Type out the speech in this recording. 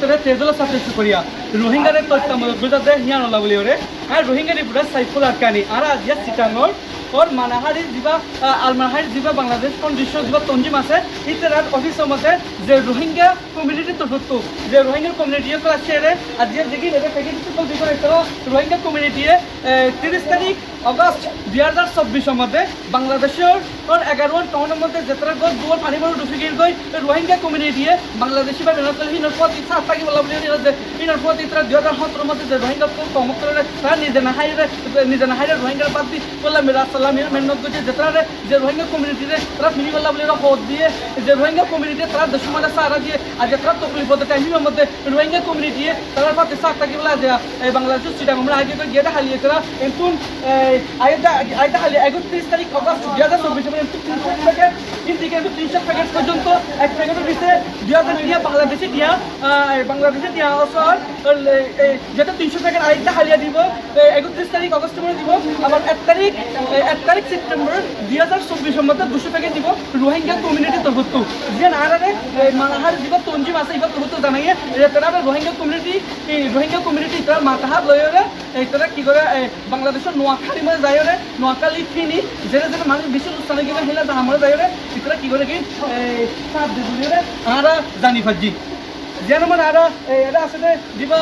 ভিতরে তেজলা সাফেস করিয়া রোহিঙ্গাদের তথ্য মদত বুঝাতে হিয়ান ওলা বলি ওরে আর রোহিঙ্গার পুরা সাইফুল আরকানি আর আজিয়া সিটাঙ্গর ওর মানাহারি যা আলমাহারি যা বাংলাদেশ কন্ডিশন যা তঞ্জিম আছে ইতার অফিসের মধ্যে যে রোহিঙ্গা কমিউনিটি তথ্য যে রোহিঙ্গা কমিউনিটিয়ে তো আছে রে আজিয়া দেখি এটা থেকে কিছু দিকে রোহিঙ্গা কমিউনিটিয়ে 30 তারিখ অগস্ট 2024 মধ্যে বাংলাদেশের 11 টাউনের মধ্যে যেতরা গো দুয়ার পানি বড় ডুবি গই রোহিঙ্গা কমিউনিটিয়ে বাংলাদেশি বা হিনর পথ ইচ্ছা থাকি বলা বলি হিনর পথ ইচ্ছা 2017 মধ্যে যে রোহিঙ্গা কমক করে তারা নিজে না হাইরে রোহিঙ্গার বাদ দি বললাম রাসালাম মেহনত করছে যেতরা যে রোহিঙ্গা কমিউনিটিরে তারা ফিনি বলা বলি হদ দিয়ে যে রোহিঙ্গা কমিউনিটি তারা দেশমানে সারা দিয়ে আজ যেতরা তকলিফ হতে টাইমের মধ্যে রোহিঙ্গা কমিউনিটিয়ে তারা পাতে ইচ্ছা থাকি বলা যে বাংলাদেশ সিটাং আমরা আগে তো গিয়ে হালিয়ে করা কিন্তু আইটা হালিয়ে 31 তারিখ অগস্ট 2024 মানে 300 প্যাকেট ইন্ডিকে 300 প্যাকেট পর্যন্ত এক প্যাকেটের ভিতরে 2000 দিয়া বাংলাদেশে দিয়া অসর যেটা 300 প্যাকেট আইটা হালিয়ে দিব 31 তারিখ অগস্ট মানে দিব আবার 1 তারিখ সেপ্টেম্বর 2024 মধ্যে 200 প্যাকেট দিব রোহিঙ্গা কমিউনিটি তরফত যে আরে মানাহার জীব তঞ্জিম আছে ইবা তরফত জানাইয়ে তারা রোহিঙ্গা কমিউনিটি তারা মাতাহার লয়রে তারা কি করে বাংলাদেশের নোয়াখালী মধ্যে যায় রে নোয়াখালী ফিনি যেটা যেটা মানুষ বিশ্ব স্থানে গেলে হেলা আমরা যায় রে তারা কি করে কি সাত দিন আর জানি ফাজি যেন মানে আর এটা আসলে দিবা